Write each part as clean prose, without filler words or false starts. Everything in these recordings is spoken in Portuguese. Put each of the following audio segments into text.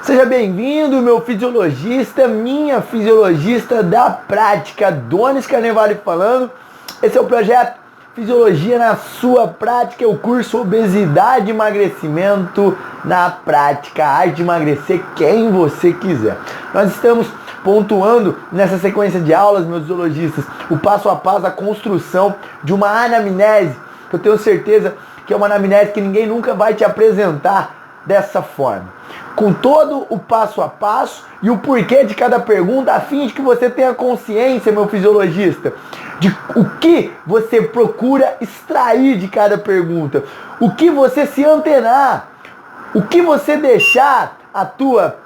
Seja bem-vindo, meu fisiologista, minha fisiologista da prática, Donis Carnevale falando. Esse é o projeto Fisiologia na Sua Prática, é o curso Obesidade e Emagrecimento na Prática, a arte de emagrecer quem você quiser. Nós estamos pontuando nessa sequência de aulas, meus fisiologistas, o passo a passo, a construção de uma anamnese, que eu tenho certeza que é uma anamnese que ninguém nunca vai te apresentar dessa forma, com todo o passo a passo e o porquê de cada pergunta, a fim de que você tenha consciência, meu fisiologista, de o que você procura extrair de cada pergunta, o que você se antenar, o que você deixar a tua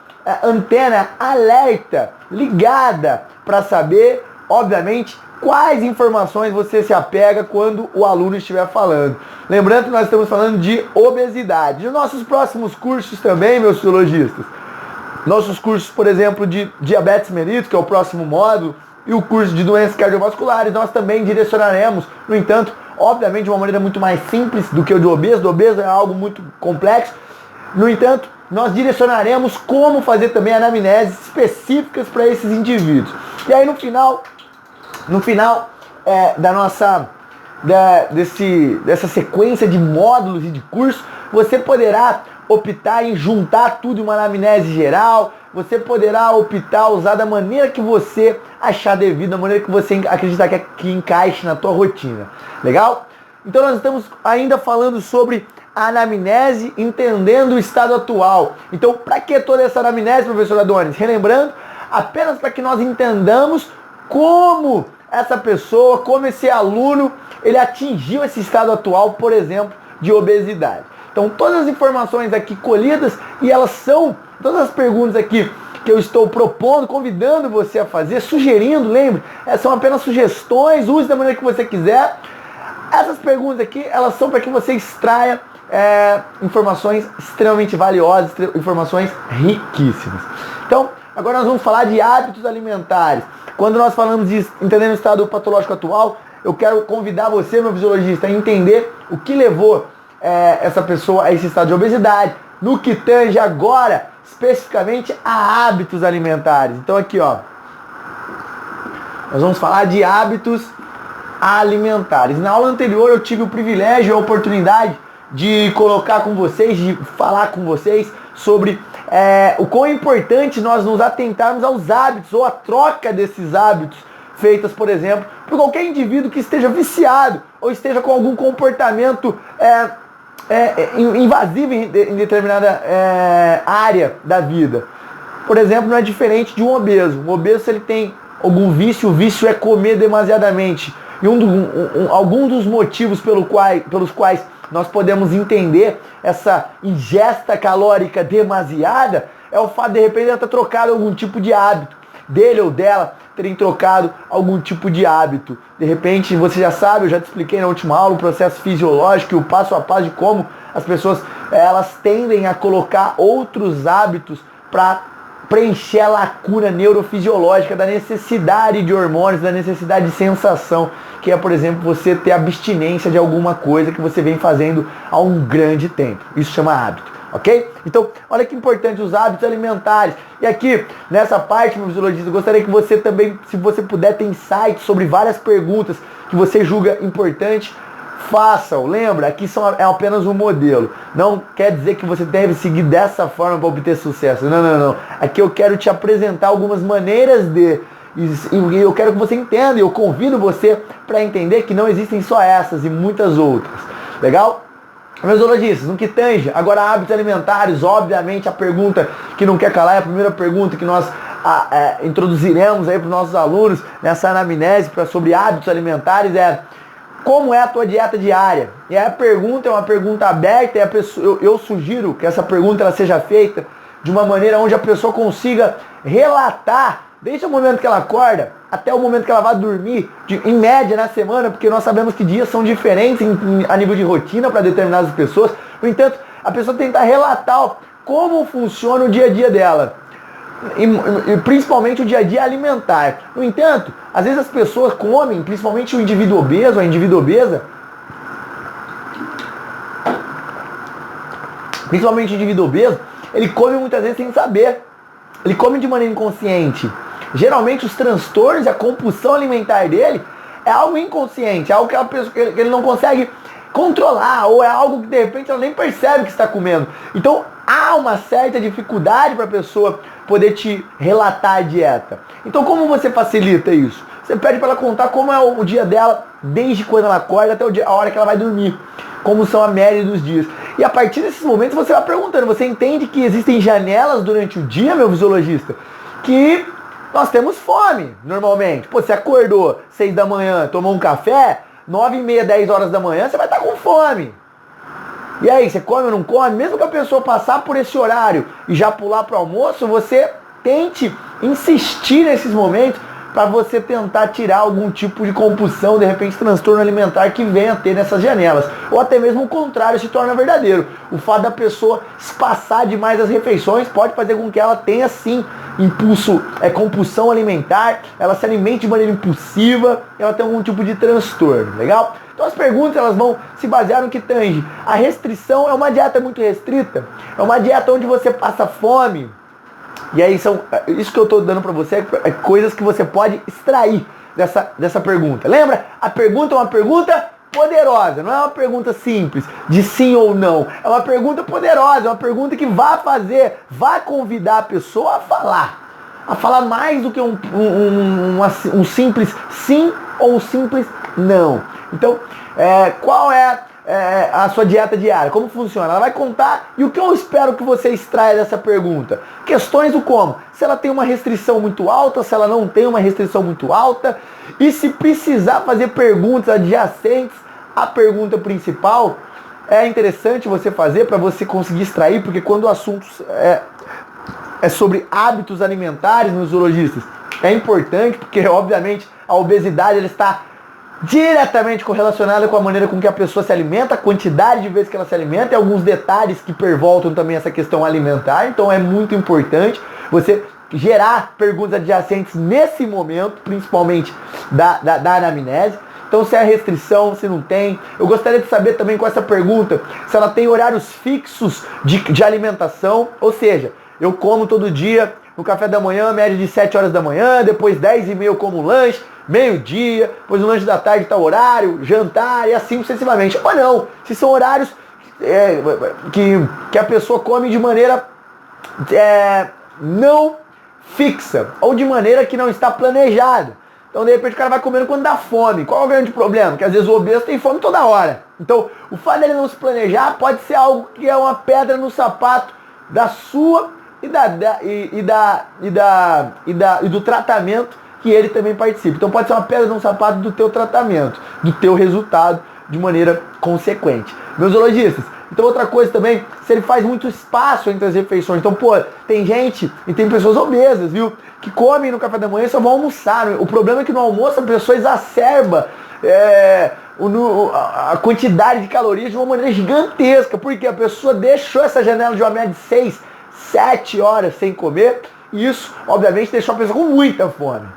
antena alerta, ligada, para saber, obviamente, quais informações você se apega quando o aluno estiver falando. Lembrando que nós estamos falando de obesidade. Nos nossos próximos cursos também, meus fisiologistas, nossos cursos, por exemplo, de diabetes mellitus, que é o próximo módulo, e o curso de doenças cardiovasculares, nós também direcionaremos, no entanto, obviamente de uma maneira muito mais simples do que o do obeso. Do obeso é algo muito complexo. No entanto, nós direcionaremos como fazer também anamneses específicas para esses indivíduos. E aí no final dessa sequência de módulos e de cursos, você poderá optar em juntar tudo em uma anamnese geral, você poderá optar usar da maneira que você achar devido, da maneira que você acreditar que encaixe na tua rotina. Legal? Então nós estamos ainda falando sobre a anamnese, entendendo o estado atual. Então, para que toda essa anamnese, professor Adonis? Relembrando, apenas para que nós entendamos como essa pessoa, como esse aluno, ele atingiu esse estado atual, por exemplo, de obesidade. Então, todas as informações aqui colhidas, e elas são, todas as perguntas aqui que eu estou propondo, convidando você a fazer, sugerindo, lembre, são apenas sugestões, use da maneira que você quiser. Essas perguntas aqui, elas são para que você extraia informações extremamente valiosas, informações riquíssimas. Então, agora nós vamos falar de hábitos alimentares. Quando nós falamos de entendendo o estado patológico atual, eu quero convidar você, meu fisiologista, a entender o que levou essa pessoa a esse estado de obesidade, no que tange agora, especificamente, a hábitos alimentares. Então aqui, ó, nós vamos falar de hábitos alimentares. Na aula anterior eu tive o privilégio e a oportunidade de colocar com vocês, de falar com vocês sobre o quão é importante nós nos atentarmos aos hábitos ou a troca desses hábitos feitas, por exemplo, por qualquer indivíduo que esteja viciado ou esteja com algum comportamento invasivo em determinada área da vida. Por exemplo, não é diferente de um obeso. Um obeso, se ele tem algum vício, o vício é comer demasiadamente. E algum dos motivos pelos quais nós podemos entender essa ingesta calórica demasiada é o fato de repente ela ter trocado algum tipo de hábito, dele ou dela terem trocado algum tipo de hábito. De repente, você já sabe, eu já te expliquei na última aula o processo fisiológico e o passo a passo de como as pessoas elas tendem a colocar outros hábitos para preencher a lacuna neurofisiológica da necessidade de hormônios, da necessidade de sensação, que é, por exemplo, você ter abstinência de alguma coisa que você vem fazendo há um grande tempo. Isso chama hábito, ok? Então, olha que importante os hábitos alimentares. E aqui, nessa parte, meu fisiologista, eu gostaria que você também, se você puder, ter insights sobre várias perguntas que você julga importante, façam. Lembra, aqui é apenas um modelo. Não quer dizer que você deve seguir dessa forma para obter sucesso. Não. Aqui eu quero te apresentar algumas maneiras e eu quero que você entenda, e eu convido você para entender que não existem só essas e muitas outras. Legal? Meus fisiologistas, no que tange, agora hábitos alimentares, obviamente a pergunta que não quer calar é a primeira pergunta que nós introduziremos aí para os nossos alunos nessa anamnese sobre hábitos alimentares como é a tua dieta diária? E a pergunta é uma pergunta aberta e eu sugiro que essa pergunta ela seja feita de uma maneira onde a pessoa consiga relatar desde o momento que ela acorda até o momento que ela vai dormir, em média na semana, porque nós sabemos que dias são diferentes a nível de rotina para determinadas pessoas. No entanto, a pessoa tentar relatar como funciona o dia a dia dela. E principalmente o dia a dia alimentar. No entanto, às vezes as pessoas comem, principalmente o indivíduo obeso, a indivídua obesa, principalmente o indivíduo obeso, ele come muitas vezes sem saber. Ele come de maneira inconsciente. Geralmente os transtornos e a compulsão alimentar dele é algo inconsciente, é algo que ele não consegue controlar, ou é algo que de repente ela nem percebe que está comendo. Então há uma certa dificuldade para a pessoa poder te relatar a dieta. Então como você facilita isso? Você pede para ela contar como é o dia dela, desde quando ela acorda até a hora que ela vai dormir. Como são a média dos dias. E a partir desses momentos você vai perguntando, você entende que existem janelas durante o dia, meu fisiologista, que nós temos fome, normalmente. Pô, você acordou 6 da manhã, tomou um café, 9h30, 10 horas da manhã, você vai estar com fome. E aí, você come ou não come? Mesmo que a pessoa passar por esse horário e já pular para o almoço, você tente insistir nesses momentos para você tentar tirar algum tipo de compulsão, de repente transtorno alimentar que venha a ter nessas janelas. Ou até mesmo o contrário se torna verdadeiro. O fato da pessoa espaçar demais as refeições pode fazer com que ela tenha sim compulsão alimentar, ela se alimente de maneira impulsiva, ela tem algum tipo de transtorno, legal? Então as perguntas elas vão se basear no que tange. A restrição é uma dieta muito restrita, é uma dieta onde você passa fome. E aí isso que eu estou dando para você é coisas que você pode extrair dessa pergunta. Lembra? A pergunta é uma pergunta poderosa, não é uma pergunta simples, de sim ou não. É uma pergunta poderosa, é uma pergunta que vai convidar a pessoa a falar mais do que um simples sim ou um simples não. Então, qual é a sua dieta diária? Como funciona? Ela vai contar, e o que eu espero que você extraia dessa pergunta? Questões do como. Se ela tem uma restrição muito alta, se ela não tem uma restrição muito alta, e se precisar fazer perguntas adjacentes à pergunta principal, é interessante você fazer para você conseguir extrair, porque quando o assunto é sobre hábitos alimentares nos zoologistas, é importante, porque obviamente a obesidade ela está diretamente correlacionada com a maneira com que a pessoa se alimenta, a quantidade de vezes que ela se alimenta e alguns detalhes que pervoltam também essa questão alimentar. Então é muito importante você gerar perguntas adjacentes nesse momento, principalmente da anamnese. Então se é restrição, se não tem. Eu gostaria de saber também com essa pergunta, se ela tem horários fixos de alimentação, ou seja, eu como todo dia, no café da manhã, média de 7 horas da manhã, depois 10h30 eu como um lanche, meio-dia, depois no lanche da tarde está o horário, jantar e assim sucessivamente. Ou não, se são horários que a pessoa come de maneira não fixa, ou de maneira que não está planejada. Então, de repente, o cara vai comendo quando dá fome. Qual é o grande problema? Que às vezes o obeso tem fome toda hora. Então, o fato dele não se planejar pode ser algo que é uma pedra no sapato da sua e do tratamento que ele também participa. Então pode ser uma pedra no sapato do teu tratamento, do teu resultado de maneira consequente. Meus zoologistas, então outra coisa também, se ele faz muito espaço entre as refeições. Então, tem gente e tem pessoas obesas, viu? Que comem no café da manhã e só vão almoçar. O problema é que no almoço a pessoa exacerba a quantidade de calorias de uma maneira gigantesca, porque a pessoa deixou essa janela de uma média de 6, 7 horas sem comer, e isso, obviamente, deixou a pessoa com muita fome.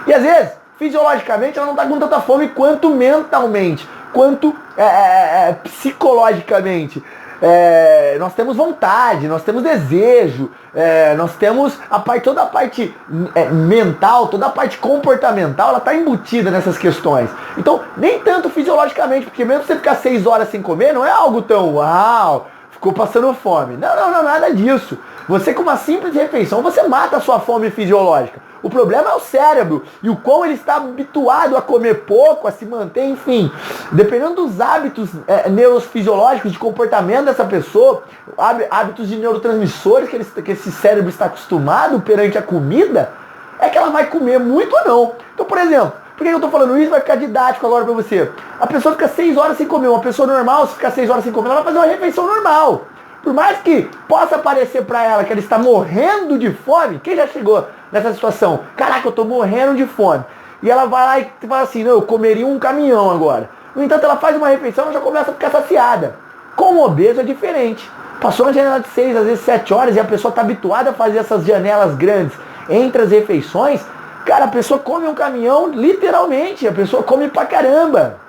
E às vezes, fisiologicamente, ela não está com tanta fome quanto mentalmente, quanto psicologicamente. Nós temos vontade, nós temos desejo, nós temos toda a parte mental, toda a parte comportamental, ela está embutida nessas questões. Então, nem tanto fisiologicamente, porque mesmo você ficar 6 horas sem comer, não é algo tão uau, ficou passando fome. Não, nada disso. Você com uma simples refeição, você mata a sua fome fisiológica. O problema é o cérebro e o quão ele está habituado a comer pouco, a se manter, enfim. Dependendo dos hábitos neurofisiológicos de comportamento dessa pessoa, hábitos de neurotransmissores que esse cérebro está acostumado perante a comida, é que ela vai comer muito ou não. Então, por exemplo, por que eu estou falando isso? Vai ficar didático agora para você. A pessoa fica 6 horas sem comer. Uma pessoa normal, se ficar 6 horas sem comer, ela vai fazer uma refeição normal. Por mais que possa parecer para ela que ela está morrendo de fome, quem já chegou nessa situação? Caraca, eu estou morrendo de fome. E ela vai lá e fala assim, não, eu comeria um caminhão agora. No entanto, ela faz uma refeição e ela já começa a ficar saciada. Com o obeso é diferente. Passou uma janela de 6, às vezes 7 horas, e a pessoa está habituada a fazer essas janelas grandes entre as refeições. Cara, a pessoa come um caminhão, literalmente. A pessoa come pra caramba.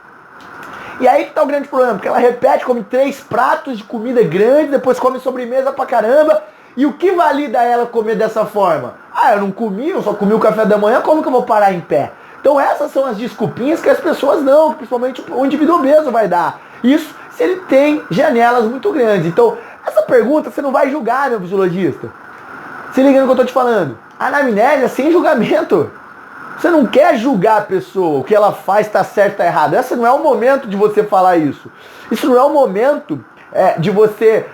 E aí que tá o grande problema, porque ela repete, come 3 pratos de comida grande, depois come sobremesa pra caramba, E o que valida ela comer dessa forma? Ah, eu não comi, eu só comi o café da manhã, como que eu vou parar em pé? Então essas são as desculpinhas que as pessoas não, principalmente o indivíduo obeso vai dar. Isso se ele tem janelas muito grandes. Então, essa pergunta você não vai julgar, meu fisiologista. Se liga no que eu tô te falando. Anamnese é sem julgamento. Você não quer julgar a pessoa, o que ela faz está certo, está errado. Esse não é o momento de você falar isso. Isso não é o momento de você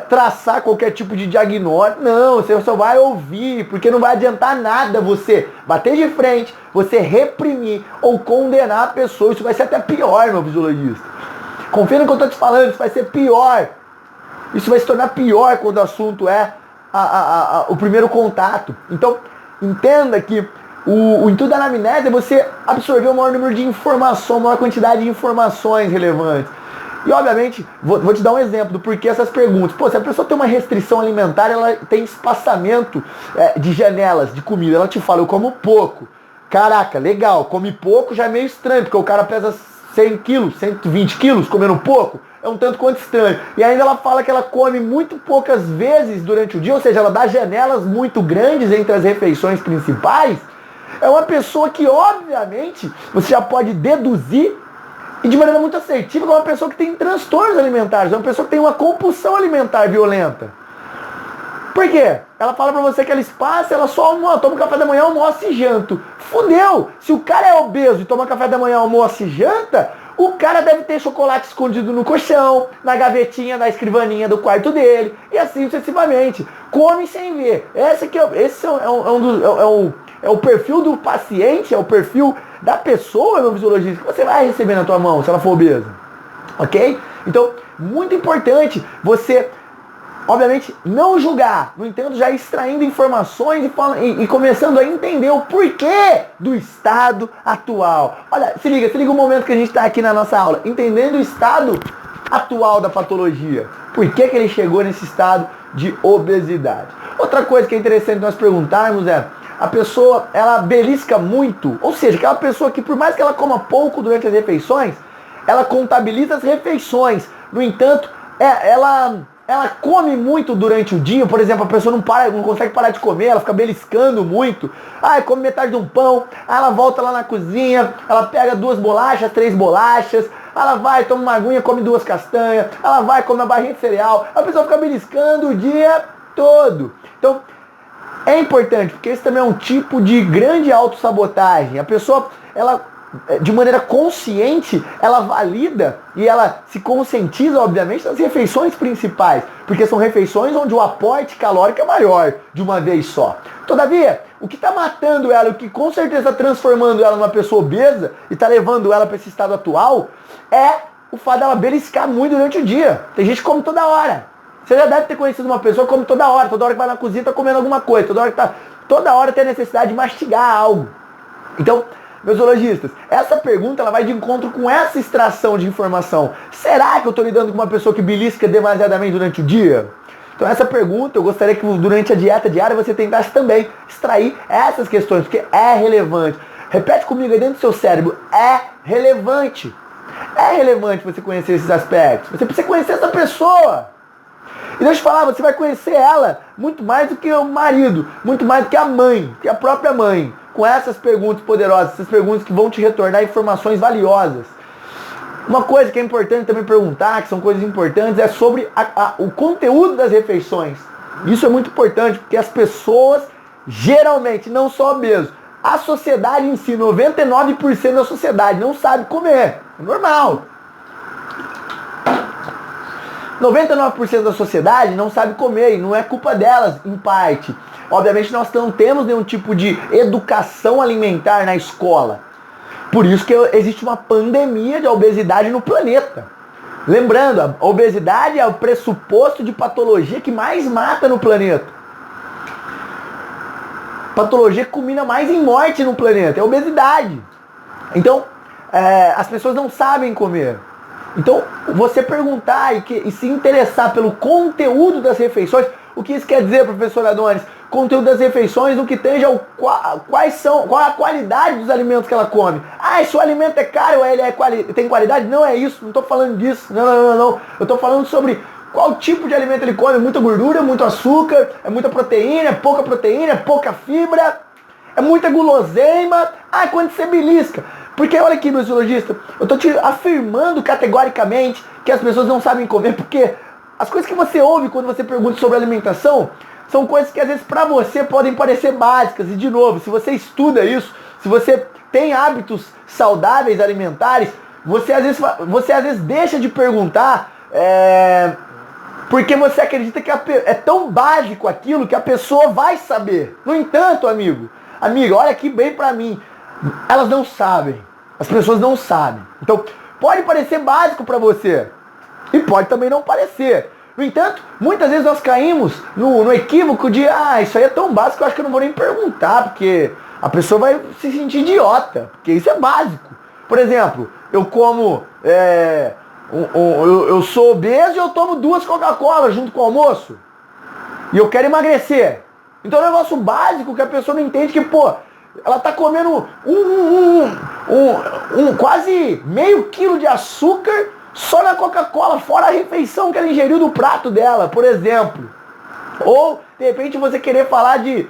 traçar qualquer tipo de diagnóstico. Não, você só vai ouvir, porque não vai adiantar nada você bater de frente, você reprimir ou condenar a pessoa. Isso vai ser até pior, meu fisiologista. Confia no que eu estou te falando, isso vai ser pior. Isso vai se tornar pior quando o assunto é o primeiro contato. Então, entenda que o intuito da anamnese é você absorver o maior número de informações, a maior quantidade de informações relevantes. E, obviamente, vou te dar um exemplo do porquê essas perguntas. Pô, se a pessoa tem uma restrição alimentar, ela tem espaçamento de janelas de comida. Ela te fala, eu como pouco. Caraca, legal, come pouco já é meio estranho, porque o cara pesa 100 quilos, 120 quilos comendo pouco. É um tanto quanto estranho. E ainda ela fala que ela come muito poucas vezes durante o dia, ou seja, ela dá janelas muito grandes entre as refeições principais. É uma pessoa que, obviamente, você já pode deduzir, e de maneira muito assertiva, que é uma pessoa que tem transtornos alimentares, é uma pessoa que tem uma compulsão alimentar violenta. Por quê? Ela fala pra você que ela espaça, ela só toma café da manhã, almoça e janta. Fudeu! Se o cara é obeso e toma café da manhã, almoça e janta, o cara deve ter chocolate escondido no colchão, na gavetinha, na escrivaninha do quarto dele, e assim sucessivamente. Come sem ver. Esse é o perfil do paciente, é o perfil da pessoa, meu fisiologista, que você vai receber na tua mão, se ela for obesa. Ok? Então, muito importante você, obviamente, não julgar, no entanto, já extraindo informações e começando a entender o porquê do estado atual. Olha, se liga o momento que a gente está aqui na nossa aula, entendendo o estado atual da patologia. Por que ele chegou nesse estado de obesidade? Outra coisa que é interessante nós perguntarmos é, a pessoa, ela belisca muito, ou seja, aquela pessoa que por mais que ela coma pouco durante as refeições, ela contabiliza as refeições. No entanto, ela come muito durante o dia. Por exemplo, a pessoa não consegue parar de comer, ela fica beliscando muito. Come metade de um pão, aí ela volta lá na cozinha, ela pega 2 bolachas, 3 bolachas, ela vai, toma uma aguinha, come 2 castanhas, ela vai, come uma barrinha de cereal, a pessoa fica beliscando o dia todo. Então, é importante, porque esse também é um tipo de grande autossabotagem. A pessoa, ela, de maneira consciente, ela valida e ela se conscientiza, obviamente, das refeições principais, porque são refeições onde o aporte calórico é maior de uma vez só. Todavia, o que está matando ela, o que com certeza está transformando ela numa pessoa obesa e está levando ela para esse estado atual, é o fato dela beliscar muito durante o dia. Tem gente que come toda hora. Você já deve ter conhecido uma pessoa que come toda hora que vai na cozinha está comendo alguma coisa, toda hora tem a necessidade de mastigar algo. Então, meus zoologistas, essa pergunta ela vai de encontro com essa extração de informação. Será que eu estou lidando com uma pessoa que belisca demasiadamente durante o dia? Então essa pergunta eu gostaria que durante a dieta diária você tentasse também extrair essas questões, porque é relevante. Repete comigo aí dentro do seu cérebro, é relevante. É relevante você conhecer esses aspectos. Você precisa conhecer essa pessoa. E deixa eu te falar, você vai conhecer ela muito mais do que o marido, muito mais do que a mãe, que a própria mãe, com essas perguntas poderosas, essas perguntas que vão te retornar informações valiosas. Uma coisa que é importante também perguntar, que são coisas importantes, é sobre o conteúdo das refeições. Isso é muito importante, porque as pessoas, geralmente, não só obesos, a sociedade em si, 99% da sociedade não sabe comer. É normal. 99% da sociedade não sabe comer e não é culpa delas, em parte. Obviamente nós não temos nenhum tipo de educação alimentar na escola. Por isso que existe uma pandemia de obesidade no planeta. Lembrando, a obesidade é o pressuposto de patologia que mais mata no planeta. Patologia que culmina mais em morte no planeta, é a obesidade. Então, as pessoas não sabem comer. Então, você perguntar e se interessar pelo conteúdo das refeições, o que isso quer dizer, professor Adonis? Conteúdo das refeições no que tange ao qual a qualidade dos alimentos que ela come. Se o alimento é caro ou ele tem qualidade? Não é isso, não estou falando disso. Não. Eu estou falando sobre Qual tipo de alimento ele come? Muita gordura, muito açúcar, é muita proteína, é pouca fibra, é muita guloseima. Ah, quando você belisca. Porque olha aqui, meu zoologista, eu tô te afirmando categoricamente que as pessoas não sabem comer, porque as coisas que você ouve quando você pergunta sobre alimentação são coisas que às vezes para você podem parecer básicas. E de novo, se você estuda isso, se você tem hábitos saudáveis alimentares, você às vezes deixa de perguntar porque você acredita que é tão básico aquilo que a pessoa vai saber. No entanto, amiga, olha aqui bem pra mim, elas não sabem. As pessoas não sabem. Então, pode parecer básico pra você e pode também não parecer. No entanto, muitas vezes nós caímos no equívoco de isso aí é tão básico que eu acho que eu não vou nem perguntar, porque a pessoa vai se sentir idiota, porque isso é básico. Por exemplo, eu como, eu sou obeso e eu tomo 2 Coca-Cola junto com o almoço e eu quero emagrecer. Então é um negócio básico que a pessoa não entende que, ela tá comendo quase meio quilo de açúcar só na Coca-Cola, fora a refeição que ela ingeriu do prato dela, por exemplo. Ou, de repente, você querer falar de,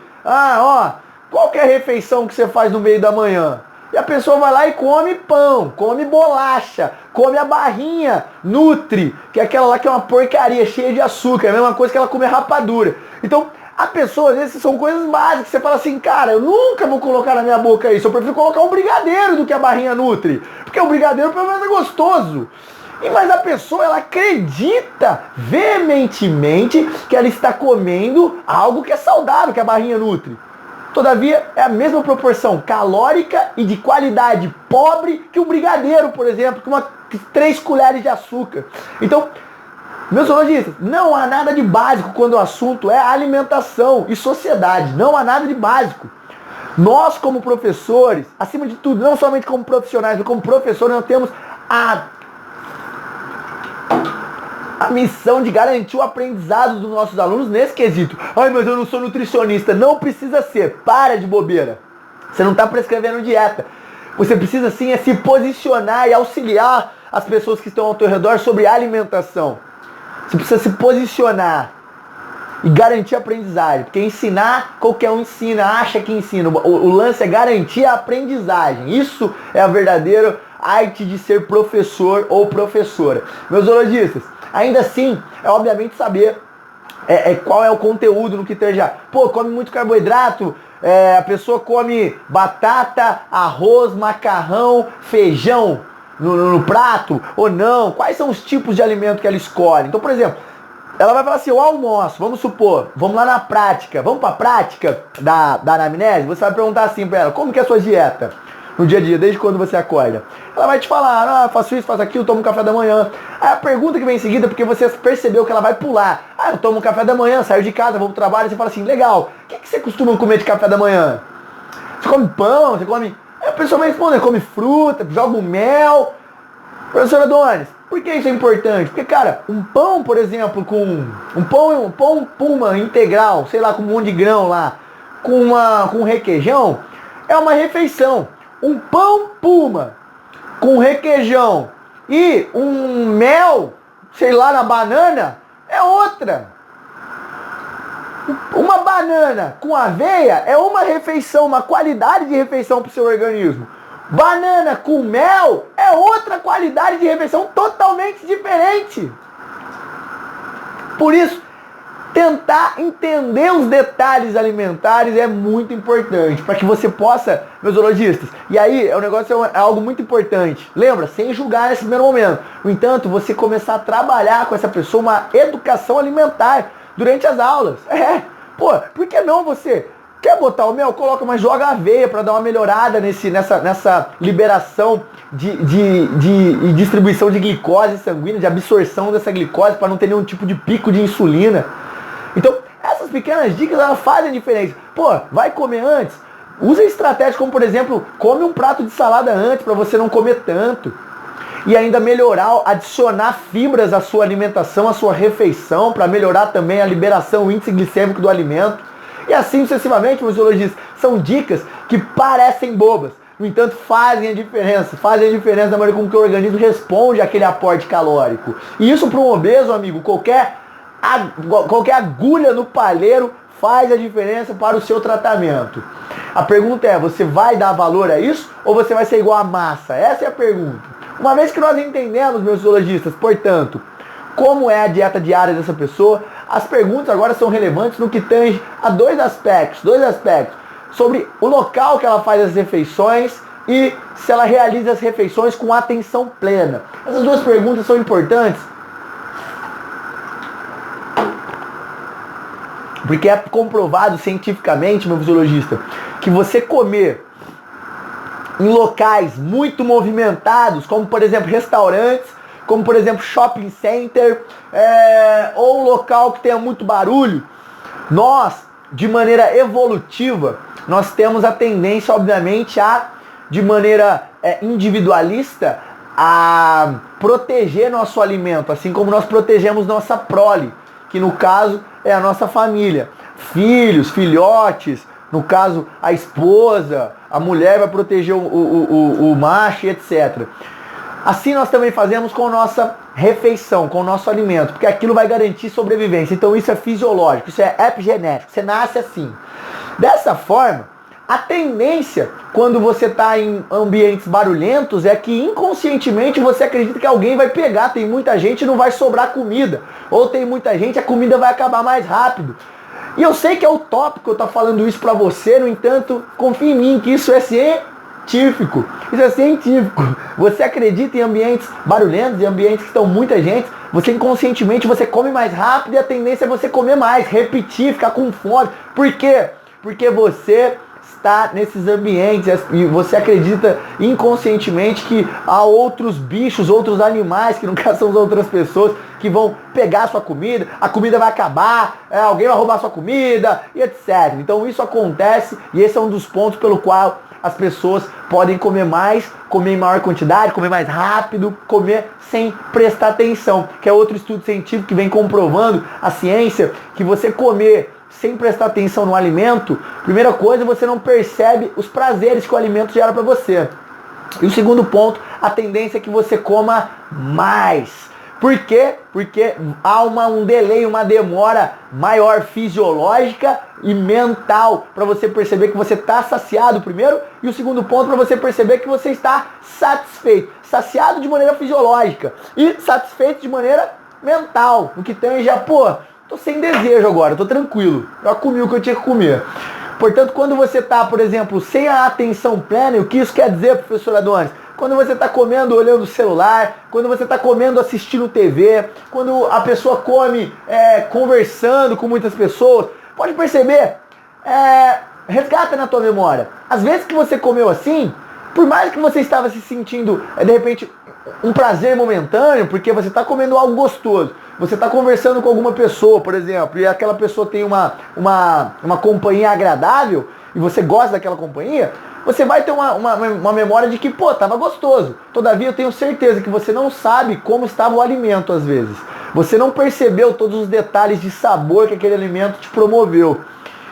qual que é a refeição que você faz no meio da manhã? E a pessoa vai lá e come pão, come bolacha, come a barrinha Nutri, que é aquela lá que é uma porcaria, cheia de açúcar, é a mesma coisa que ela come rapadura. Então, a pessoa, às vezes, são coisas básicas. Você fala assim, cara, eu nunca vou colocar na minha boca isso. Eu prefiro colocar um brigadeiro do que a barrinha Nutri. Porque o brigadeiro, pelo menos, é gostoso. Mas a pessoa, ela acredita veementemente que ela está comendo algo que é saudável, que é a barrinha Nutri. Todavia, é a mesma proporção calórica e de qualidade pobre que o brigadeiro, por exemplo, que 3 colheres de açúcar. Então, meus zoologistas, não há nada de básico quando o assunto é alimentação e sociedade. Não há nada de básico. Nós, como professores, acima de tudo, não somente como profissionais, mas como professores, nós temos a missão de garantir o aprendizado dos nossos alunos nesse quesito. Mas eu não sou nutricionista. Não precisa ser. Para de bobeira. Você não está prescrevendo dieta. Você precisa sim se posicionar e auxiliar as pessoas que estão ao teu redor sobre alimentação. Você precisa se posicionar e garantir a aprendizagem. Porque ensinar, qualquer um ensina, acha que ensina. O lance é garantir a aprendizagem. Isso é a verdadeira arte de ser professor ou professora. Meus zoologistas, ainda assim, é obviamente saber qual é o conteúdo no que esteja. Come muito carboidrato, a pessoa come batata, arroz, macarrão, feijão no prato ou não, quais são os tipos de alimento que ela escolhe. Então, por exemplo, ela vai falar assim, eu almoço, vamos supor, vamos lá na prática, vamos para a prática da anamnese, você vai perguntar assim para ela, como que é a sua dieta no dia a dia, desde quando você acorda? Ela vai te falar, faço isso, faço aquilo, tomo café da manhã. Aí a pergunta que vem em seguida, porque você percebeu que ela vai pular, eu tomo café da manhã, saio de casa, vou pro trabalho, você fala assim, legal, o que você costuma comer de café da manhã? Você come pão, você come... Aí a pessoa vai responder, come fruta, joga um mel. Professor Adonis, por que isso é importante? Porque, cara, um pão, por exemplo, com um pão puma integral, sei lá, com um monte de grão lá, com requeijão, é uma refeição. Um pão puma com requeijão e um mel, sei lá, na banana, é outra. Uma banana com aveia é uma refeição, uma qualidade de refeição para o seu organismo. Banana com mel é outra qualidade de refeição totalmente diferente. Por isso, tentar entender os detalhes alimentares é muito importante para que você possa, meus zoologistas. E aí, o negócio é algo muito importante. Lembra, sem julgar nesse primeiro momento. No entanto, você começar a trabalhar com essa pessoa uma educação alimentar durante as aulas. Por que não você? Quer botar o mel? Coloca, mas joga aveia para dar uma melhorada nessa liberação de distribuição de glicose sanguínea, de absorção dessa glicose para não ter nenhum tipo de pico de insulina. Então, essas pequenas dicas, elas fazem diferença. Vai comer antes? Usa estratégias como, por exemplo, come um prato de salada antes para você não comer tanto. E ainda melhorar, adicionar fibras à sua alimentação, à sua refeição, para melhorar também a liberação, o índice glicêmico do alimento. E assim sucessivamente, meus zoologistas, são dicas que parecem bobas. No entanto, fazem a diferença na maneira como que o organismo responde àquele aporte calórico. E isso para um obeso, amigo, qualquer qualquer agulha no palheiro faz a diferença para o seu tratamento. A pergunta é, você vai dar valor a isso ou você vai ser igual a massa? Essa é a pergunta. Uma vez que nós entendemos, meus fisiologistas, portanto, como é a dieta diária dessa pessoa, as perguntas agora são relevantes no que tange a dois aspectos, sobre o local que ela faz as refeições e se ela realiza as refeições com atenção plena. Essas duas perguntas são importantes porque é comprovado cientificamente, meu fisiologista, que você comer em locais muito movimentados, como por exemplo restaurantes, como por exemplo shopping center, ou um local que tenha muito barulho, nós, de maneira evolutiva, nós temos a tendência, obviamente, de maneira individualista, a proteger nosso alimento, assim como nós protegemos nossa prole, que no caso é a nossa família. Filhos, filhotes, no caso a esposa, a mulher vai proteger o macho, etc. Assim nós também fazemos com a nossa refeição, com o nosso alimento, porque aquilo vai garantir sobrevivência. Então isso é fisiológico, isso é epigenético, você nasce assim. Dessa forma, a tendência, quando você está em ambientes barulhentos, é que inconscientemente você acredita que alguém vai pegar. Tem muita gente e não vai sobrar comida. Ou tem muita gente e a comida vai acabar mais rápido. E eu sei que é utópico eu estar falando isso para você, no entanto, confie em mim que isso é científico. Isso é científico. Você acredita em ambientes barulhentos, em ambientes que estão muita gente, você inconscientemente você come mais rápido e a tendência é você comer mais, repetir, ficar com fome. Por quê? Porque você está nesses ambientes e você acredita inconscientemente que há outros bichos, outros animais, que no caso são as outras pessoas, que vão pegar a sua comida, a comida vai acabar, alguém vai roubar a sua comida e etc. Então isso acontece e esse é um dos pontos pelo qual as pessoas podem comer mais, comer em maior quantidade, comer mais rápido, comer sem prestar atenção, que é outro estudo científico que vem comprovando a ciência que você comer sem prestar atenção no alimento, primeira coisa, você não percebe os prazeres que o alimento gera para você. E o segundo ponto, a tendência é que você coma mais. Por quê? Porque há um delay, uma demora maior fisiológica e mental para você perceber que você está saciado primeiro, e o segundo ponto para você perceber que você está satisfeito. Saciado de maneira fisiológica e satisfeito de maneira mental. O que tange já, tô sem desejo agora, tô tranquilo. Já comi o que eu tinha que comer. Portanto, quando você está, por exemplo, sem a atenção plena, e o que isso quer dizer, professor Adonis? Quando você está comendo olhando o celular, quando você está comendo assistindo TV, quando a pessoa come conversando com muitas pessoas, pode perceber, resgata na tua memória. Às vezes que você comeu assim, por mais que você estava se sentindo, de repente, um prazer momentâneo, porque você está comendo algo gostoso, você está conversando com alguma pessoa, por exemplo, e aquela pessoa tem uma companhia agradável, e você gosta daquela companhia, você vai ter uma memória de que, tava gostoso. Todavia, eu tenho certeza que você não sabe como estava o alimento, às vezes. Você não percebeu todos os detalhes de sabor que aquele alimento te promoveu.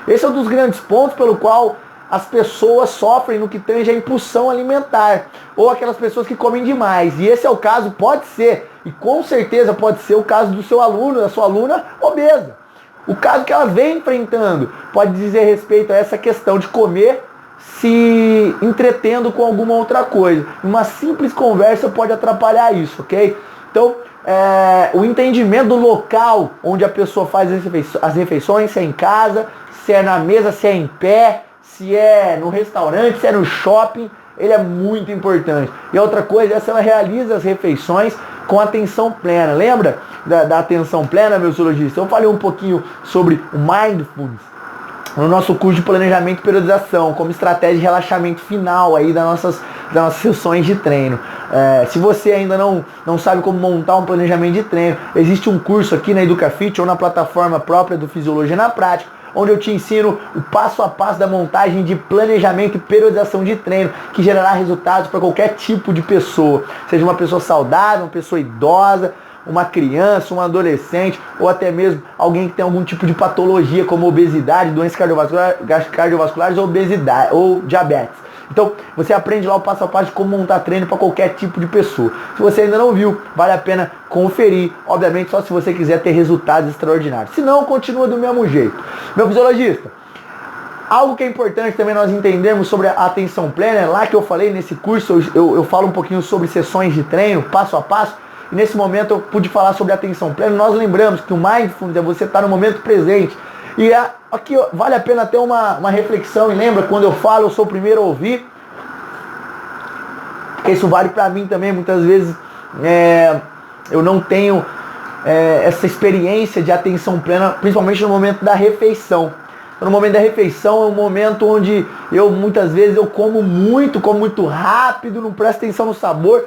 Esse é um dos grandes pontos pelo qual as pessoas sofrem no que tange a impulsão alimentar, ou aquelas pessoas que comem demais. E esse é o caso, pode ser, e com certeza pode ser o caso do seu aluno, da sua aluna obesa. O caso que ela vem enfrentando pode dizer respeito a essa questão de comer se entretendo com alguma outra coisa. Uma simples conversa pode atrapalhar isso, ok? Então, o entendimento do local onde a pessoa faz as refeições, se é em casa, se é na mesa, se é em pé, se é no restaurante, se é no shopping, ele é muito importante. E outra coisa é se ela realiza as refeições com atenção plena. Lembra da atenção plena, meu fisiologista? Eu falei um pouquinho sobre o Mindfulness no nosso curso de planejamento e periodização, como estratégia de relaxamento final aí das nossas sessões de treino. Se você ainda não sabe como montar um planejamento de treino, existe um curso aqui na EducaFit ou na plataforma própria do Fisiologia na Prática, onde eu te ensino o passo a passo da montagem de planejamento e periodização de treino, que gerará resultados para qualquer tipo de pessoa, seja uma pessoa saudável, uma pessoa idosa, uma criança, um adolescente, ou até mesmo alguém que tem algum tipo de patologia, como obesidade, doenças cardiovasculares ou obesidade, ou diabetes. Então, você aprende lá o passo a passo de como montar treino para qualquer tipo de pessoa. Se você ainda não viu, vale a pena conferir. Obviamente, só se você quiser ter resultados extraordinários. Se não, continua do mesmo jeito. Meu fisiologista, algo que é importante também nós entendermos sobre a atenção plena, lá que eu falei nesse curso, eu falo um pouquinho sobre sessões de treino, passo a passo, e nesse momento eu pude falar sobre a atenção plena. Nós lembramos que o Mindfulness é você estar no momento presente. E aqui vale a pena ter uma reflexão, e lembra, quando eu falo, eu sou o primeiro a ouvir. Isso vale para mim também, muitas vezes eu não tenho essa experiência de atenção plena, principalmente no momento da refeição. No momento da refeição é um momento onde muitas vezes eu como muito rápido, não presto atenção no sabor.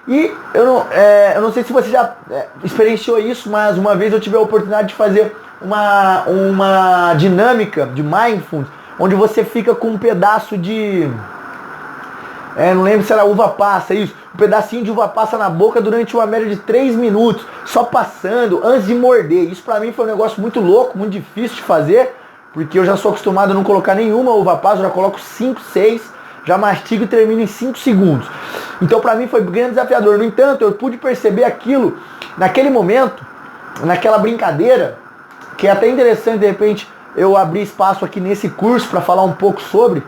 E eu não sei se você já experienciou isso, mas uma vez eu tive a oportunidade de fazer uma dinâmica de mindfulness, onde você fica com um pedaço de... não lembro se era uva passa, isso. Um pedacinho de uva passa na boca durante uma média de 3 minutos, só passando, antes de morder. Isso pra mim foi um negócio muito louco, muito difícil de fazer, porque eu já sou acostumado a não colocar nenhuma uva passa, eu já coloco 5, 6, já mastigo e termino em 5 segundos. Então pra mim foi bem desafiador. No entanto, eu pude perceber aquilo naquele momento, naquela brincadeira, que é até interessante, de repente, eu abrir espaço aqui nesse curso para falar um pouco sobre.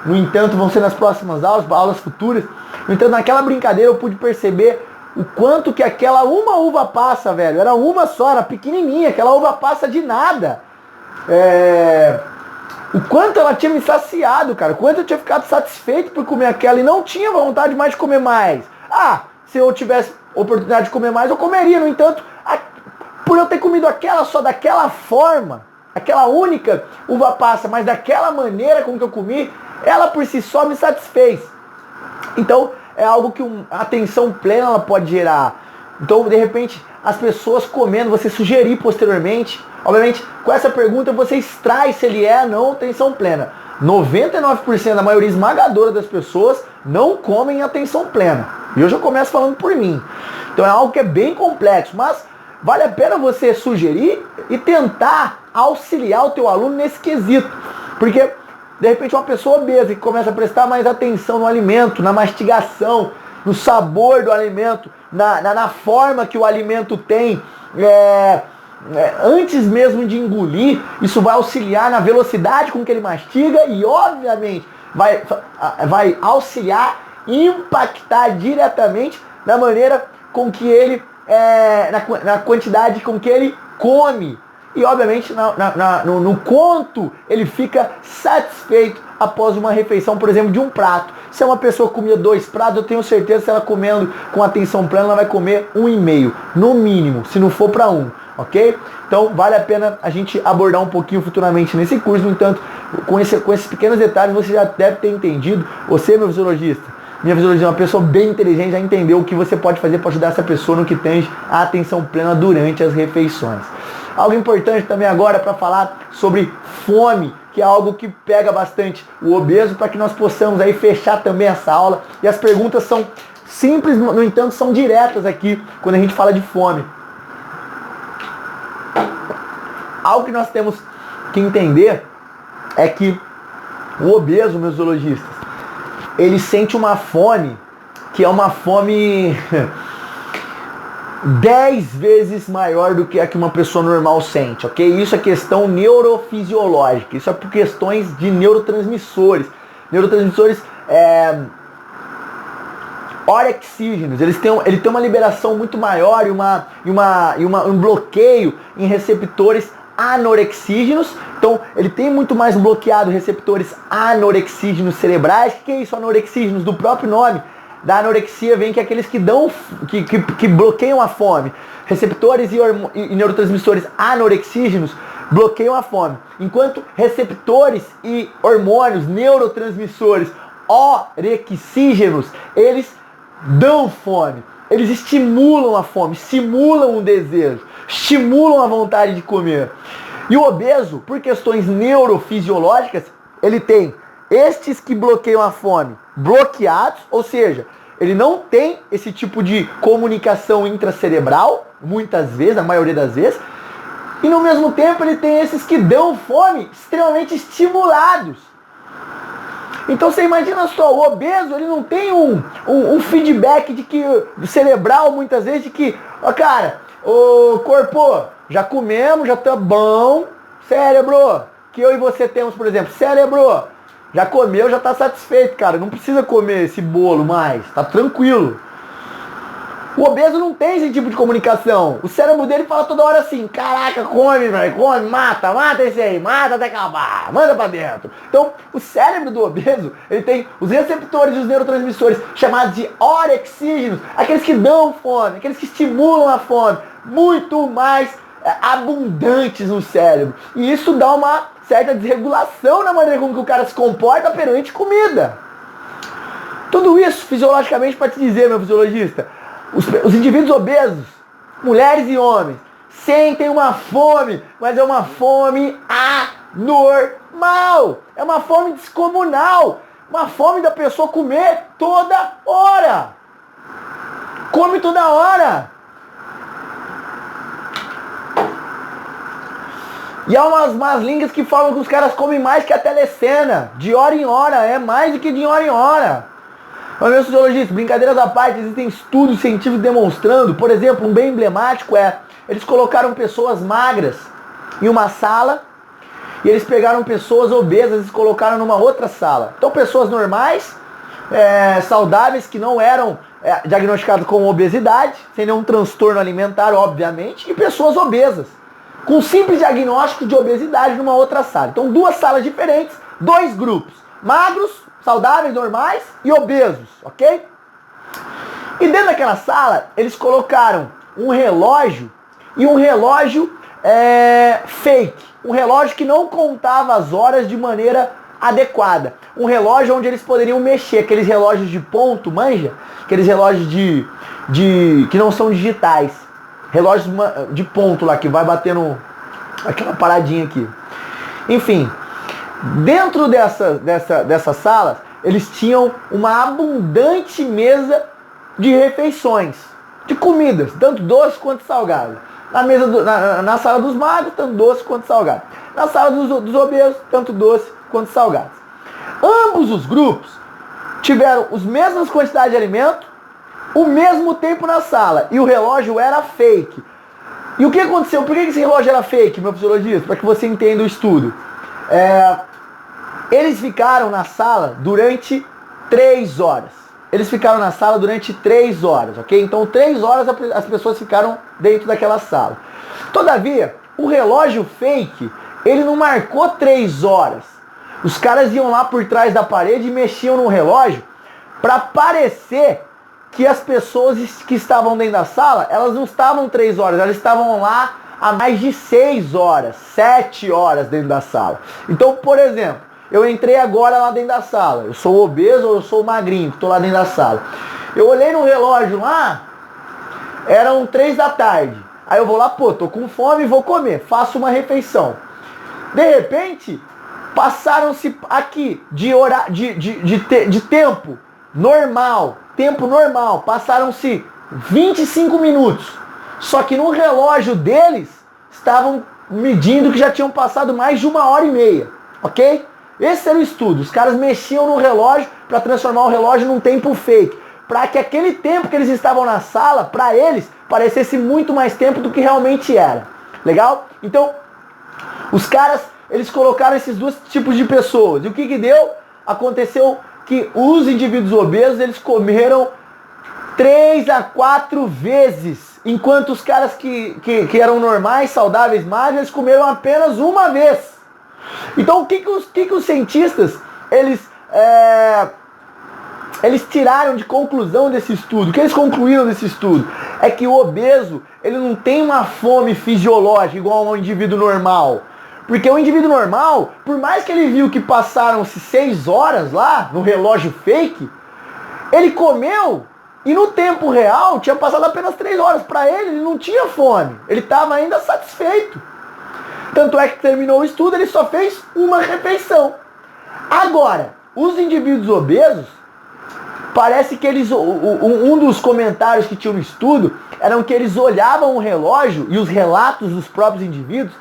No entanto, vão ser nas próximas aulas futuras. No entanto, naquela brincadeira eu pude perceber o quanto que aquela uma uva passa, velho, era uma só, era pequenininha, aquela uva passa de nada. O quanto ela tinha me saciado, cara, o quanto eu tinha ficado satisfeito por comer aquela e não tinha vontade mais de comer mais. Se eu tivesse oportunidade de comer mais, eu comeria. No entanto, por eu ter comido aquela só daquela forma, aquela única uva passa, mas daquela maneira com que eu comi, ela por si só me satisfez. Então, é algo que a atenção plena ela pode gerar. Então, de repente, as pessoas comendo, você sugerir posteriormente, obviamente, com essa pergunta você extrai se ele é ou não atenção plena. 99% da maioria esmagadora das pessoas não comem atenção plena. E eu já começo falando por mim. Então, é algo que é bem complexo, mas vale a pena você sugerir e tentar auxiliar o teu aluno nesse quesito. Porque, de repente, uma pessoa obesa que começa a prestar mais atenção no alimento, na mastigação, no sabor do alimento, na forma que o alimento tem, antes mesmo de engolir, isso vai auxiliar na velocidade com que ele mastiga e, obviamente, vai auxiliar e impactar diretamente na maneira com que ele, na quantidade com que ele come. E, obviamente, no quanto ele fica satisfeito após uma refeição, por exemplo, de um prato. Se é uma pessoa que comia 2 pratos, eu tenho certeza que se ela comendo com atenção plena, ela vai comer 1,5, no mínimo, se não for para 1, ok? Então, vale a pena a gente abordar um pouquinho futuramente nesse curso. No entanto, com esses pequenos detalhes, você já deve ter entendido. Você, meu fisiologista, minha fisiologista é uma pessoa bem inteligente, já entendeu o que você pode fazer para ajudar essa pessoa no que tange a atenção plena durante as refeições. Algo importante também agora para falar sobre fome, que é algo que pega bastante o obeso, para que nós possamos aí fechar também essa aula. E as perguntas são simples, no entanto, são diretas aqui, quando a gente fala de fome. Algo que nós temos que entender é que o obeso, meus zoologistas, ele sente uma fome que é uma fome 10 vezes maior do que a que uma pessoa normal sente, ok? Isso é questão neurofisiológica, isso é por questões de neurotransmissores. Neurotransmissores orexígenos, ele tem uma liberação muito maior e um bloqueio em receptores anorexígenos. Então, ele tem muito mais bloqueado receptores anorexígenos cerebrais. O que é isso, anorexígenos? Do próprio nome da anorexia vem que é aqueles que bloqueiam a fome. Receptores e neurotransmissores anorexígenos bloqueiam a fome. Enquanto receptores e hormônios, neurotransmissores orexígenos, eles dão fome. Eles estimulam a fome, estimulam o desejo, estimulam a vontade de comer. E o obeso, por questões neurofisiológicas, ele tem estes que bloqueiam a fome bloqueados, ou seja, ele não tem esse tipo de comunicação intracerebral, muitas vezes, a maioria das vezes, e no mesmo tempo ele tem esses que dão fome extremamente estimulados. Então você imagina só, o obeso, ele não tem um feedback de que, cerebral muitas vezes, de que, ó cara, ô corpo, já comemos, já tá bom, cérebro, que eu e você temos, por exemplo, cérebro, já comeu, já tá satisfeito, cara, não precisa comer esse bolo mais, tá tranquilo. O obeso não tem esse tipo de comunicação. O cérebro dele fala toda hora assim, caraca, come, velho, come, mata esse aí, mata até acabar, manda pra dentro. Então, o cérebro do obeso, ele tem os receptores e os neurotransmissores chamados de orexígenos, aqueles que dão fome, aqueles que estimulam a fome, muito mais abundantes no cérebro. E isso dá uma certa desregulação na maneira como que o cara se comporta perante comida. Tudo isso, fisiologicamente, para te dizer, meu fisiologista, os indivíduos obesos, mulheres e homens, sentem uma fome, mas é uma fome anormal. É uma fome descomunal. Uma fome da pessoa comer toda hora. Come toda hora. E há umas más línguas que falam que os caras comem mais que a telecena. De hora em hora. É mais do que de hora em hora. Mas, meus fisiologistas, brincadeiras à parte, existem estudos científicos demonstrando, por exemplo, um bem emblemático eles colocaram pessoas magras em uma sala e eles pegaram pessoas obesas e colocaram numa outra sala. Então, pessoas normais, saudáveis, que não eram diagnosticadas com obesidade, sem nenhum transtorno alimentar, obviamente, e pessoas obesas, com simples diagnóstico de obesidade numa outra sala. Então, duas salas diferentes, dois grupos, magros, saudáveis, normais e obesos, ok? E dentro daquela sala, eles colocaram um relógio e um relógio fake. Um relógio que não contava as horas de maneira adequada. Um relógio onde eles poderiam mexer, aqueles relógios de ponto, manja? Aqueles relógios que não são digitais. Relógios de ponto lá, que vai batendo aquela paradinha aqui. Enfim, dentro dessas salas, eles tinham uma abundante mesa de refeições, de comidas, tanto doce quanto salgado. Na sala dos magros, tanto doce quanto salgado. Na sala dos obesos, tanto doce quanto salgado. Ambos os grupos tiveram as mesmas quantidades de alimento, o mesmo tempo na sala, e o relógio era fake. E o que aconteceu? Por que esse relógio era fake, meu fisiologista? Para que você entenda o estudo. Eles ficaram na sala durante 3 horas. Eles ficaram na sala durante 3 horas, ok? Então 3 horas as pessoas ficaram dentro daquela sala. Todavia, o relógio fake, ele não marcou 3 horas. Os caras iam lá por trás da parede e mexiam no relógio para parecer que as pessoas que estavam dentro da sala, elas não estavam 3 horas, elas estavam lá há mais de 6 horas, 7 horas dentro da sala. Então, por exemplo, eu entrei agora lá dentro da sala. Eu sou obeso ou eu sou magrinho, que estou lá dentro da sala. Eu olhei no relógio lá, eram 3 da tarde. Aí eu vou lá, tô com fome e vou comer. Faço uma refeição. De repente, passaram-se aqui de tempo normal. Tempo normal. Passaram-se 25 minutos. Só que no relógio deles, estavam medindo que já tinham passado mais de 1h30. Ok? Esse era o estudo. Os caras mexiam no relógio para transformar o relógio num tempo fake. Para que aquele tempo que eles estavam na sala, para eles, parecesse muito mais tempo do que realmente era. Legal? Então, os caras, eles colocaram esses dois tipos de pessoas. E o que deu? Aconteceu que os indivíduos obesos, eles comeram 3 a 4 vezes. Enquanto os caras que eram normais, saudáveis, magros, eles comeram apenas uma vez. Então o que os cientistas eles tiraram de conclusão desse estudo? O que eles concluíram desse estudo? É que o obeso, ele não tem uma fome fisiológica igual ao indivíduo normal. Porque o indivíduo normal, por mais que ele viu que passaram-se 6 horas lá no relógio fake, ele comeu e no tempo real tinha passado apenas 3 horas. Para ele não tinha fome, ele estava ainda satisfeito. Tanto é que terminou o estudo, ele só fez uma refeição. Agora, os indivíduos obesos, parece que eles, um dos comentários que tinha no estudo, eram que eles olhavam o relógio e os relatos dos próprios indivíduos,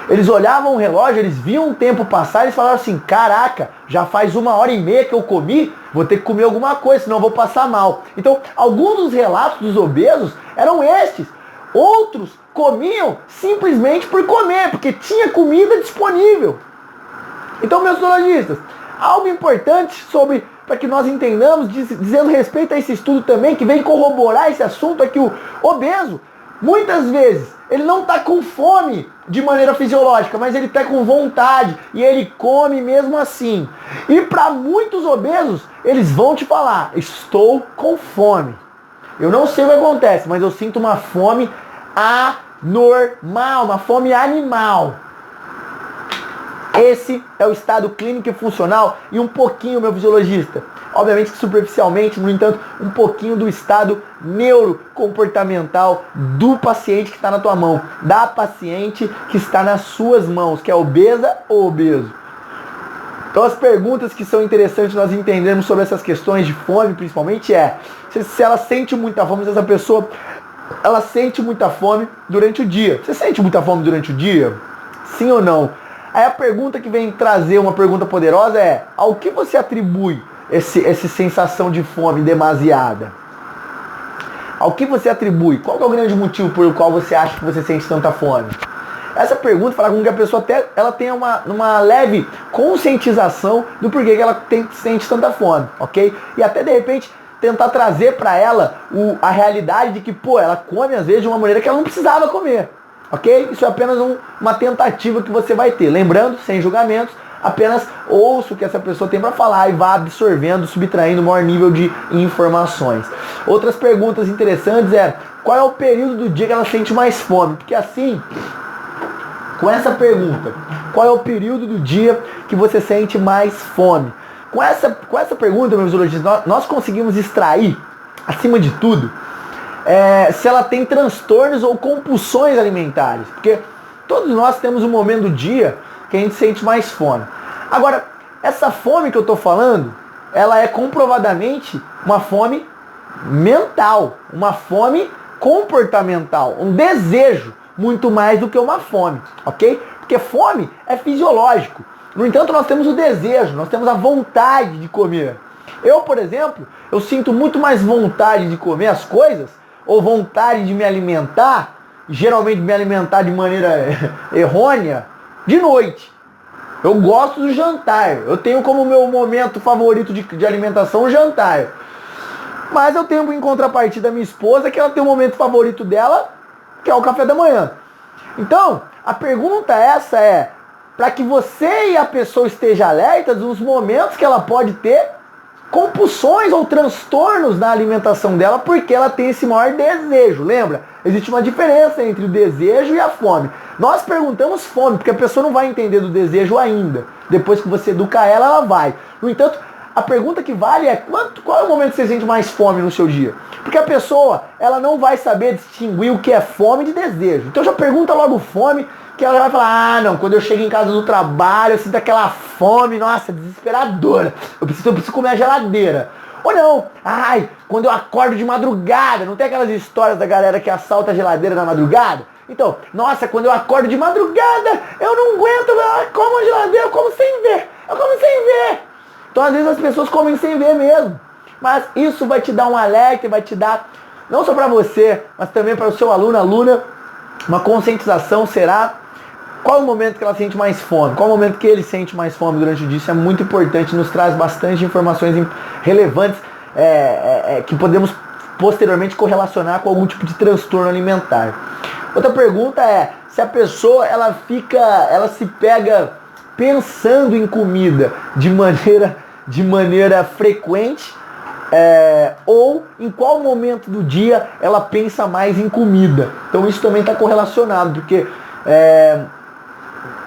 eles olhavam o relógio, eles viam o tempo passar e eles falavam assim, caraca, já faz 1h30 que eu comi, vou ter que comer alguma coisa, senão eu vou passar mal. Então, alguns dos relatos dos obesos eram estes. Outros comiam simplesmente por comer, porque tinha comida disponível. Então, meus zoologistas, algo importante para que nós entendamos, dizendo respeito a esse estudo também, que vem corroborar esse assunto, é que o obeso, muitas vezes, ele não está com fome de maneira fisiológica, mas ele está com vontade e ele come mesmo assim. E para muitos obesos, eles vão te falar, estou com fome. Eu não sei o que acontece, mas eu sinto uma fome anormal, uma fome animal. Esse é o estado clínico e funcional e um pouquinho, meu fisiologista, obviamente que superficialmente, no entanto, um pouquinho do estado neurocomportamental do paciente que está na tua mão, da paciente que está nas suas mãos, que é obesa ou obeso. Então as perguntas que são interessantes nós entendermos sobre essas questões de fome, principalmente, é se ela sente muita fome, se essa pessoa ela sente muita fome durante o dia. Você sente muita fome durante o dia? Sim ou não? Aí a pergunta que vem trazer uma pergunta poderosa é, ao que você atribui essa sensação de fome demasiada? Ao que você atribui? Qual que é o grande motivo pelo qual você acha que você sente tanta fome? Essa pergunta fala com que a pessoa até ela tenha uma leve conscientização do porquê que ela sente tanta fome, ok? E até de repente tentar trazer para ela a realidade de que, ela come às vezes de uma maneira que ela não precisava comer. Ok? Isso é apenas uma tentativa que você vai ter. Lembrando, sem julgamentos, apenas ouça o que essa pessoa tem para falar e vá absorvendo, subtraindo o maior nível de informações. Outras perguntas interessantes qual é o período do dia que ela sente mais fome? Porque assim, com essa pergunta, qual é o período do dia que você sente mais fome? Com essa pergunta, meus zoologistas, nós conseguimos extrair, acima de tudo, se ela tem transtornos ou compulsões alimentares. Porque todos nós temos um momento do dia que a gente sente mais fome. Agora, essa fome que eu estou falando, ela é comprovadamente uma fome mental, uma fome comportamental, um desejo, muito mais do que uma fome, ok? Porque fome é fisiológico. No entanto, nós temos o desejo, nós temos a vontade de comer. Eu, por exemplo, eu sinto muito mais vontade de comer as coisas, ou vontade de me alimentar, geralmente me alimentar de maneira errônea, de noite. Eu gosto do jantar. Eu tenho como meu momento favorito de alimentação o jantar. Mas eu tenho em contrapartida a minha esposa, que ela tem o momento favorito dela, que é o café da manhã. Então, a pergunta essa é, para que você e a pessoa estejam alertas dos momentos que ela pode ter compulsões ou transtornos na alimentação dela, porque ela tem esse maior desejo. Lembra? Existe uma diferença entre o desejo e a fome. Nós perguntamos fome, porque a pessoa não vai entender do desejo ainda. Depois que você educa ela, ela vai. No entanto, a pergunta que vale é qual é o momento que você sente mais fome no seu dia? Porque a pessoa, ela não vai saber distinguir o que é fome de desejo. Então já pergunta logo fome, que ela vai falar, não, quando eu chego em casa do trabalho, eu sinto aquela fome, nossa, desesperadora. Eu preciso comer a geladeira. Ou não, quando eu acordo de madrugada, não tem aquelas histórias da galera que assalta a geladeira na madrugada? Então, nossa, quando eu acordo de madrugada, eu não aguento, eu como a geladeira, eu como sem ver. Então, às vezes as pessoas comem sem ver mesmo. Mas isso vai te dar um alerta e vai te dar, não só para você, mas também para o seu aluno, aluna, uma conscientização. Será qual o momento que ela sente mais fome? Qual o momento que ele sente mais fome durante o dia? Isso é muito importante, nos traz bastante informações relevantes que podemos posteriormente correlacionar com algum tipo de transtorno alimentar. Outra pergunta é se a pessoa ela se pega pensando em comida de maneira frequente, ou em qual momento do dia ela pensa mais em comida. Então isso também está correlacionado, porque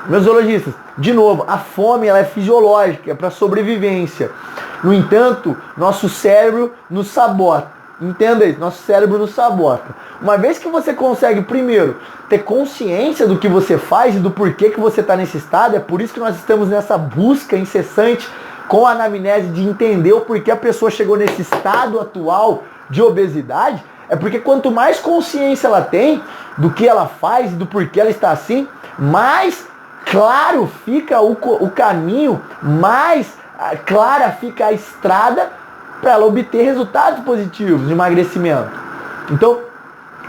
meus zoologistas, de novo, a fome ela é fisiológica, é para sobrevivência. No entanto, nosso cérebro nos sabota. Entenda isso, nosso cérebro nos sabota. Uma vez que você consegue, primeiro, ter consciência do que você faz e do porquê que você está nesse estado, é por isso que nós estamos nessa busca incessante com a anamnese de entender o porquê a pessoa chegou nesse estado atual de obesidade, É porque quanto mais consciência ela tem do que ela faz e do porquê ela está assim, mais claro fica o caminho, mais clara fica a estrada para ela obter resultados positivos de emagrecimento. Então,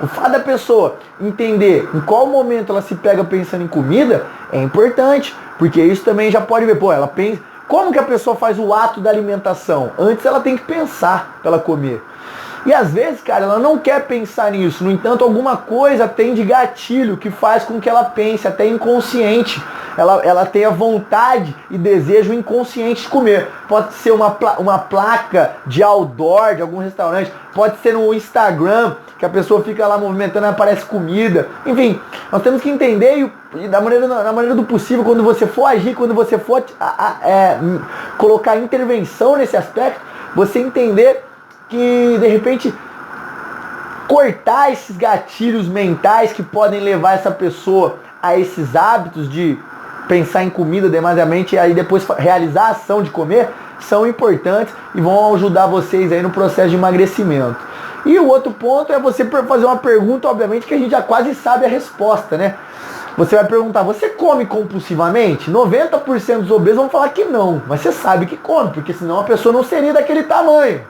o fato da pessoa entender em qual momento ela se pega pensando em comida é importante, porque isso também já pode ver, pô, ela pensa, como que a pessoa faz o ato da alimentação? Antes ela tem que pensar para ela comer. E às vezes, cara, ela não quer pensar nisso. No entanto, alguma coisa tem de gatilho que faz com que ela pense, até inconsciente. Ela tenha vontade e desejo inconsciente de comer. Pode ser uma placa de outdoor de algum restaurante. Pode ser no Instagram, que a pessoa fica lá movimentando e aparece comida. Enfim, nós temos que entender e da maneira do possível, quando você for agir, quando você for colocar intervenção nesse aspecto, você entender que, de repente, cortar esses gatilhos mentais que podem levar essa pessoa a esses hábitos de pensar em comida demasiadamente e aí depois realizar a ação de comer, são importantes e vão ajudar vocês aí no processo de emagrecimento. E o outro ponto é você fazer uma pergunta, obviamente, que a gente já quase sabe a resposta, né? Você vai perguntar, você come compulsivamente? 90% dos obesos vão falar que não, mas você sabe que come, porque senão a pessoa não seria daquele tamanho.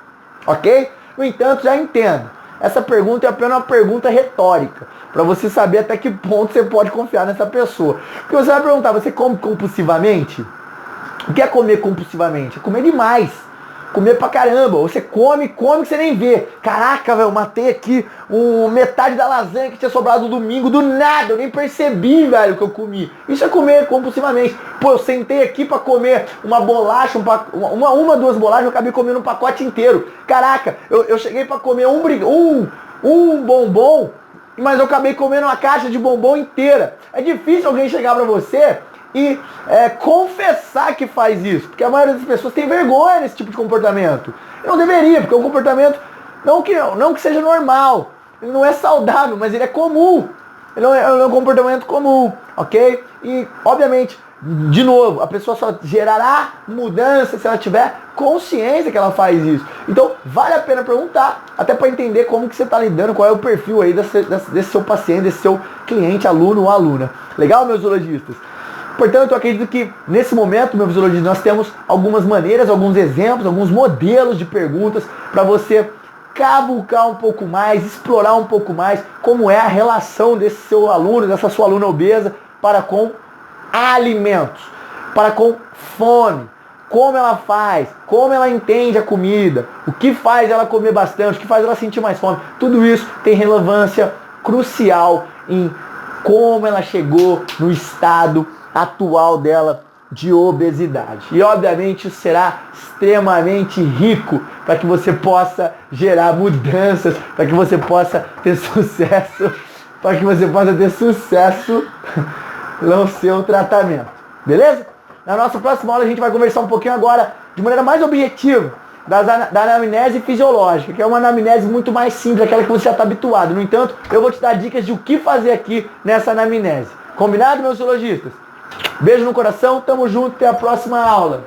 Ok? No entanto, já entendo. Essa pergunta é apenas uma pergunta retórica, para você saber até que ponto você pode confiar nessa pessoa. Porque você vai perguntar, você come compulsivamente? O que é comer compulsivamente? É comer demais. Comer pra caramba. Você come que você nem vê. Caraca, velho, eu matei aqui metade da lasanha que tinha sobrado no domingo, do nada, eu nem percebi, velho, que eu comi. Isso é comer compulsivamente. Pô, eu sentei aqui pra comer uma bolacha, duas bolachas, eu acabei comendo um pacote inteiro. Caraca, eu cheguei pra comer um bombom, mas eu acabei comendo uma caixa de bombom inteira. É difícil alguém chegar pra você e confessar que faz isso, porque a maioria das pessoas tem vergonha desse tipo de comportamento. Eu não deveria, porque é um comportamento não que seja normal, ele não é saudável, mas ele é comum. Ele é um comportamento comum, ok? E, obviamente, de novo, a pessoa só gerará mudança se ela tiver consciência que ela faz isso. Então, vale a pena perguntar, até para entender como que você está lidando, qual é o perfil aí desse seu paciente, desse seu cliente, aluno ou aluna. Legal, meus zoologistas? Portanto, eu acredito que nesse momento, meu fisiologista, nós temos algumas maneiras, alguns exemplos, alguns modelos de perguntas para você cavucar um pouco mais, explorar um pouco mais como é a relação desse seu aluno, dessa sua aluna obesa para com alimentos, para com fome, como ela faz, como ela entende a comida, o que faz ela comer bastante, o que faz ela sentir mais fome. Tudo isso tem relevância crucial em como ela chegou no estado atual dela de obesidade. E obviamente isso será extremamente rico para que você possa gerar mudanças, para que você possa ter sucesso, no seu tratamento. Beleza? Na nossa próxima aula a gente vai conversar um pouquinho agora de maneira mais objetiva da anamnese fisiológica, que é uma anamnese muito mais simples, aquela que você já está habituado. No entanto, eu vou te dar dicas de o que fazer aqui nessa anamnese. Combinado, meus zoologistas? Beijo no coração, tamo junto, até a próxima aula.